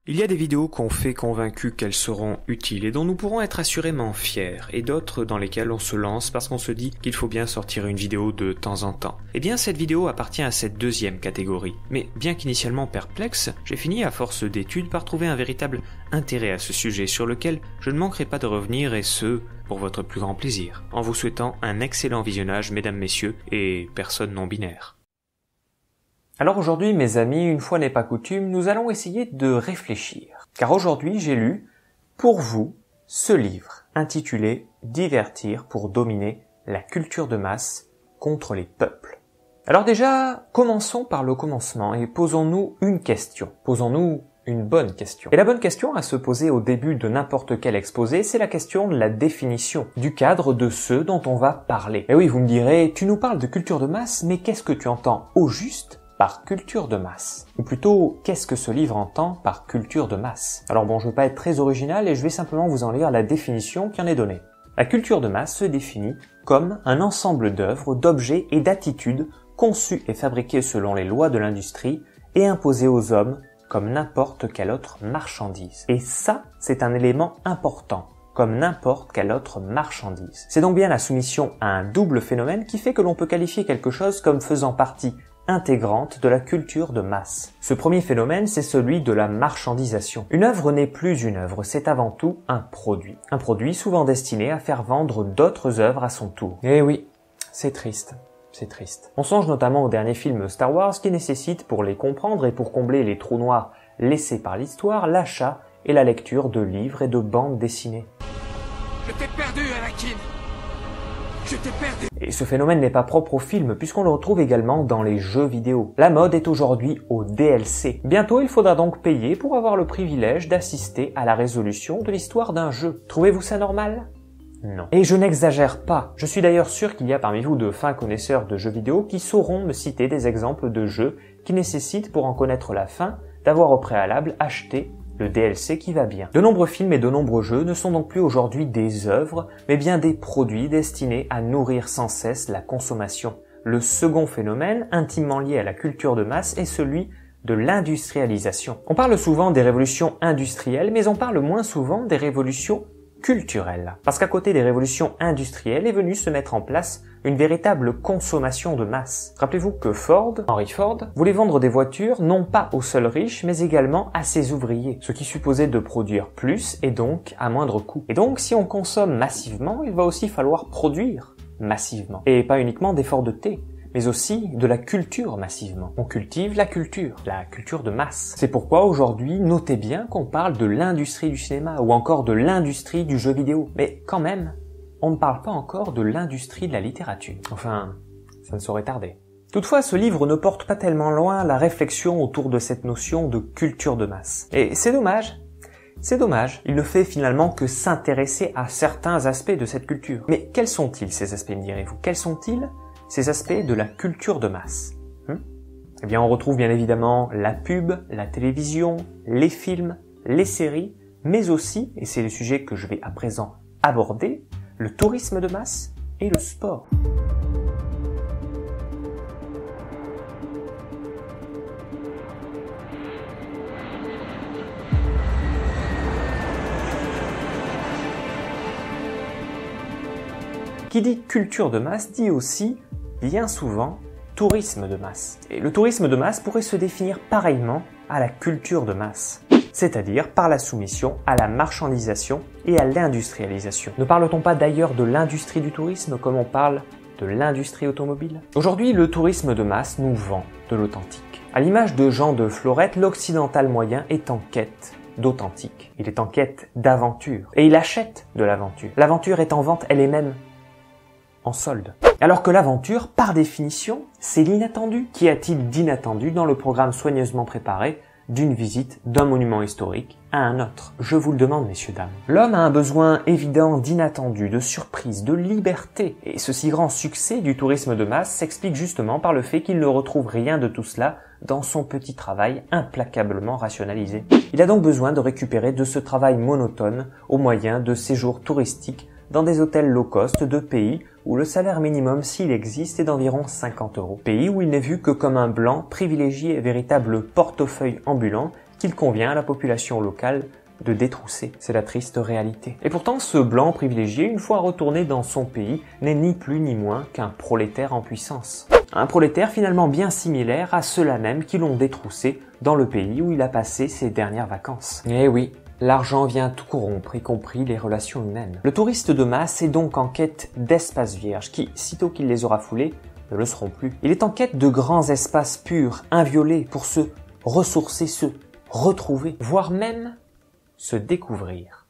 Il y a des vidéos qu'on fait convaincus qu'elles seront utiles et dont nous pourrons être assurément fiers, et d'autres dans lesquelles on se lance parce qu'on se dit qu'il faut bien sortir une vidéo de temps en temps. Eh bien, cette vidéo appartient à cette deuxième catégorie. Mais bien qu'initialement perplexe, j'ai fini à force d'études par trouver un véritable intérêt à ce sujet sur lequel je ne manquerai pas de revenir, et ce, pour votre plus grand plaisir, en vous souhaitant un excellent visionnage, mesdames, messieurs, et personnes non binaires. Alors aujourd'hui, mes amis, une fois n'est pas coutume, nous allons essayer de réfléchir. Car aujourd'hui, j'ai lu, pour vous, ce livre, intitulé « Divertir pour dominer la culture de masse contre les peuples ». Alors déjà, commençons par le commencement et posons-nous une question. Posons-nous une bonne question. Et la bonne question à se poser au début de n'importe quel exposé, c'est la question de la définition, du cadre de ce dont on va parler. Et oui, vous me direz, tu nous parles de culture de masse, mais qu'est-ce que tu entends au juste par culture de masse? Ou plutôt, qu'est-ce que ce livre entend par culture de masse? Alors bon, je ne veux pas être très original et je vais simplement vous en lire la définition qui en est donnée. La culture de masse se définit comme un ensemble d'œuvres, d'objets et d'attitudes conçus et fabriqués selon les lois de l'industrie et imposés aux hommes comme n'importe quelle autre marchandise. Et ça, c'est un élément important, comme n'importe quelle autre marchandise. C'est donc bien la soumission à un double phénomène qui fait que l'on peut qualifier quelque chose comme faisant partie intégrante de la culture de masse. Ce premier phénomène, c'est celui de la marchandisation. Une œuvre n'est plus une œuvre, c'est avant tout un produit. Un produit souvent destiné à faire vendre d'autres œuvres à son tour. Eh oui, c'est triste. C'est triste. On songe notamment au dernier film Star Wars qui nécessite, pour les comprendre et pour combler les trous noirs laissés par l'histoire, l'achat et la lecture de livres et de bandes dessinées. Je t'ai perdu, Anakin! Je t'ai perdu! Et ce phénomène n'est pas propre au film, puisqu'on le retrouve également dans les jeux vidéo. La mode est aujourd'hui au DLC. Bientôt, il faudra donc payer pour avoir le privilège d'assister à la résolution de l'histoire d'un jeu. Trouvez-vous ça normal? Non. Et je n'exagère pas. Je suis d'ailleurs sûr qu'il y a parmi vous de fins connaisseurs de jeux vidéo qui sauront me citer des exemples de jeux qui nécessitent, pour en connaître la fin, d'avoir au préalable acheté le DLC qui va bien. De nombreux films et de nombreux jeux ne sont donc plus aujourd'hui des œuvres, mais bien des produits destinés à nourrir sans cesse la consommation. Le second phénomène, intimement lié à la culture de masse, est celui de l'industrialisation. On parle souvent des révolutions industrielles, mais on parle moins souvent des révolutions culturelle. Parce qu'à côté des révolutions industrielles est venue se mettre en place une véritable consommation de masse. Rappelez-vous que Henry Ford, voulait vendre des voitures non pas aux seuls riches, mais également à ses ouvriers, ce qui supposait de produire plus et donc à moindre coût. Et donc, si on consomme massivement, il va aussi falloir produire massivement. Et pas uniquement d'efforts de thé, mais aussi de la culture massivement. On cultive la culture de masse. C'est pourquoi aujourd'hui, notez bien qu'on parle de l'industrie du cinéma ou encore de l'industrie du jeu vidéo. Mais quand même, on ne parle pas encore de l'industrie de la littérature. Enfin, ça ne saurait tarder. Toutefois, ce livre ne porte pas tellement loin la réflexion autour de cette notion de culture de masse. Et c'est dommage. C'est dommage, il ne fait finalement que s'intéresser à certains aspects de cette culture. Mais quels sont-ils ces aspects, me direz-vous? Quels sont-ils ces aspects de la culture de masse? Eh bien, on retrouve bien évidemment la pub, la télévision, les films, les séries, mais aussi, et c'est le sujet que je vais à présent aborder, le tourisme de masse et le sport. Qui dit culture de masse dit aussi, bien souvent, tourisme de masse. Et le tourisme de masse pourrait se définir pareillement à la culture de masse, c'est-à-dire par la soumission à la marchandisation et à l'industrialisation. Ne parle-t-on pas d'ailleurs de l'industrie du tourisme comme on parle de l'industrie automobile? Aujourd'hui, le tourisme de masse nous vend de l'authentique. À l'image de Jean de Florette, l'occidental moyen est en quête d'authentique. Il est en quête d'aventure. Et il achète de l'aventure. L'aventure est en vente, elle est même en solde. Alors que l'aventure, par définition, c'est l'inattendu. Qu'y a-t-il d'inattendu dans le programme soigneusement préparé d'une visite d'un monument historique à un autre? Je vous le demande, messieurs, dames. L'homme a un besoin évident d'inattendu, de surprise, de liberté. Et ce si grand succès du tourisme de masse s'explique justement par le fait qu'il ne retrouve rien de tout cela dans son petit travail implacablement rationalisé. Il a donc besoin de récupérer de ce travail monotone au moyen de séjours touristiques dans des hôtels low cost de pays où le salaire minimum, s'il existe, est d'environ 50 €. Pays où il n'est vu que comme un blanc privilégié et véritable portefeuille ambulant qu'il convient à la population locale de détrousser. C'est la triste réalité. Et pourtant, ce blanc privilégié, une fois retourné dans son pays, n'est ni plus ni moins qu'un prolétaire en puissance. Un prolétaire finalement bien similaire à ceux-là même qui l'ont détroussé dans le pays où il a passé ses dernières vacances. Eh oui, l'argent vient tout corrompre, y compris les relations humaines. Le touriste de masse est donc en quête d'espaces vierges qui, sitôt qu'il les aura foulés, ne le seront plus. Il est en quête de grands espaces purs, inviolés, pour se ressourcer, se retrouver, voire même se découvrir.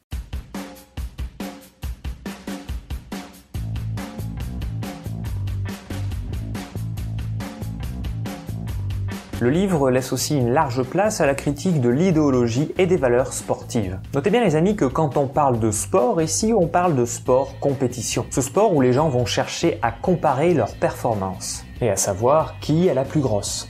Le livre laisse aussi une large place à la critique de l'idéologie et des valeurs sportives. Notez bien les amis que quand on parle de sport, ici on parle de sport compétition. Ce sport où les gens vont chercher à comparer leurs performances et à savoir qui est la plus grosse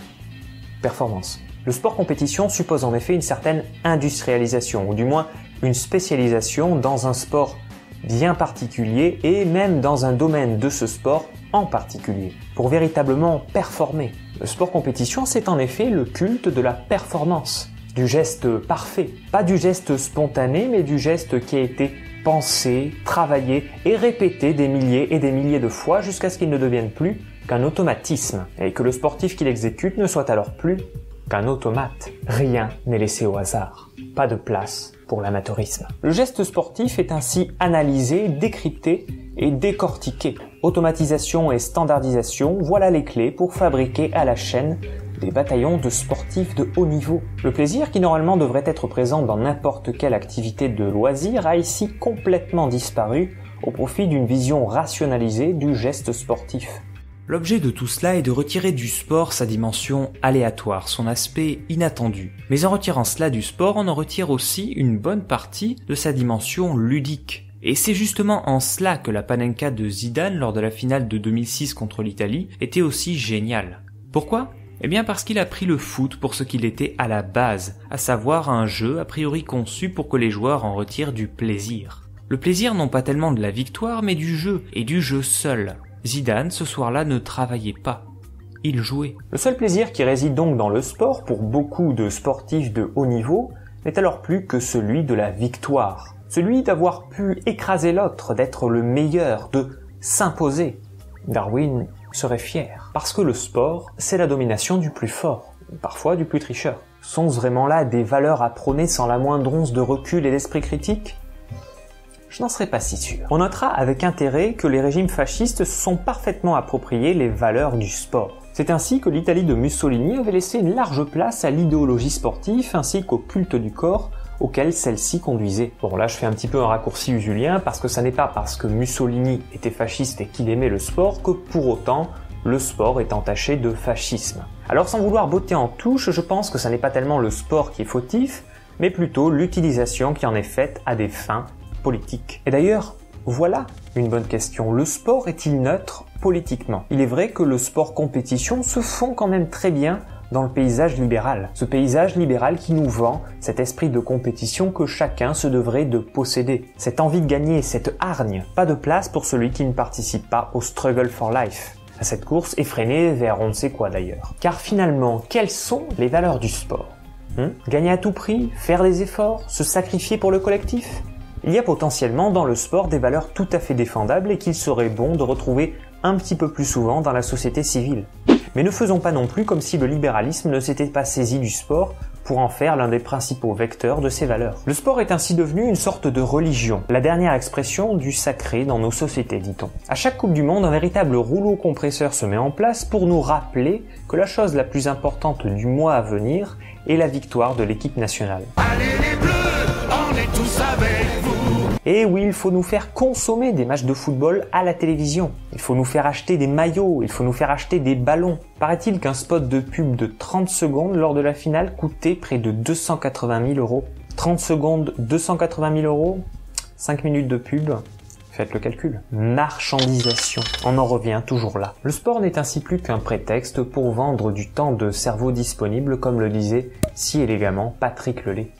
performance. Le sport compétition suppose en effet une certaine industrialisation, ou du moins une spécialisation dans un sport bien particulier et même dans un domaine de ce sport en particulier, pour véritablement performer. Le sport compétition, c'est en effet le culte de la performance, du geste parfait, pas du geste spontané, mais du geste qui a été pensé, travaillé et répété des milliers et des milliers de fois jusqu'à ce qu'il ne devienne plus qu'un automatisme, et que le sportif qui l'exécute ne soit alors plus qu'un automate. Rien n'est laissé au hasard. Pas de place pour l'amateurisme. Le geste sportif est ainsi analysé, décrypté et décortiqué. Automatisation et standardisation, voilà les clés pour fabriquer à la chaîne des bataillons de sportifs de haut niveau. Le plaisir, qui normalement devrait être présent dans n'importe quelle activité de loisir, a ici complètement disparu au profit d'une vision rationalisée du geste sportif. L'objet de tout cela est de retirer du sport sa dimension aléatoire, son aspect inattendu. Mais en retirant cela du sport, on en retire aussi une bonne partie de sa dimension ludique. Et c'est justement en cela que la Panenka de Zidane lors de la finale de 2006 contre l'Italie était aussi géniale. Pourquoi ? Eh bien parce qu'il a pris le foot pour ce qu'il était à la base, à savoir un jeu a priori conçu pour que les joueurs en retirent du plaisir. Le plaisir non pas tellement de la victoire, mais du jeu, et du jeu seul. Zidane, ce soir-là, ne travaillait pas. Il jouait. Le seul plaisir qui réside donc dans le sport, pour beaucoup de sportifs de haut niveau, n'est alors plus que celui de la victoire. Celui d'avoir pu écraser l'autre, d'être le meilleur, de s'imposer. Darwin serait fier. Parce que le sport, c'est la domination du plus fort, parfois du plus tricheur. Sont-ce vraiment là des valeurs à prôner sans la moindre once de recul et d'esprit critique ? Je n'en serais pas si sûr. On notera avec intérêt que les régimes fascistes se sont parfaitement appropriés les valeurs du sport. C'est ainsi que l'Italie de Mussolini avait laissé une large place à l'idéologie sportive ainsi qu'au culte du corps auquel celle-ci conduisait. Bon là je fais un petit peu un raccourci usulien parce que ça n'est pas parce que Mussolini était fasciste et qu'il aimait le sport que pour autant le sport est entaché de fascisme. Alors sans vouloir botter en touche, je pense que ça n'est pas tellement le sport qui est fautif, mais plutôt l'utilisation qui en est faite à des fins politique. Et d'ailleurs, voilà une bonne question. Le sport est-il neutre politiquement ? Il est vrai que le sport compétition se fond quand même très bien dans le paysage libéral. Ce paysage libéral qui nous vend cet esprit de compétition que chacun se devrait de posséder. Cette envie de gagner, cette hargne. Pas de place pour celui qui ne participe pas au struggle for life. À cette course effrénée vers on ne sait quoi d'ailleurs. Car finalement, quelles sont les valeurs du sport ? Gagner à tout prix ? Faire des efforts ? Se sacrifier pour le collectif ? Il y a potentiellement dans le sport des valeurs tout à fait défendables et qu'il serait bon de retrouver un petit peu plus souvent dans la société civile. Mais ne faisons pas non plus comme si le libéralisme ne s'était pas saisi du sport pour en faire l'un des principaux vecteurs de ces valeurs. Le sport est ainsi devenu une sorte de religion, la dernière expression du sacré dans nos sociétés, dit-on. À chaque Coupe du Monde, un véritable rouleau compresseur se met en place pour nous rappeler que la chose la plus importante du mois à venir est la victoire de l'équipe nationale. Allez les Bleus, on est tous avec vous. Et oui, il faut nous faire consommer des matchs de football à la télévision. Il faut nous faire acheter des maillots, il faut nous faire acheter des ballons. Paraît-il qu'un spot de pub de 30 secondes lors de la finale coûtait près de 280 000 €. 30 secondes, 280 000 €, 5 minutes de pub, faites le calcul. Marchandisation, on en revient toujours là. Le sport n'est ainsi plus qu'un prétexte pour vendre du temps de cerveau disponible, comme le disait si élégamment Patrick Lelay.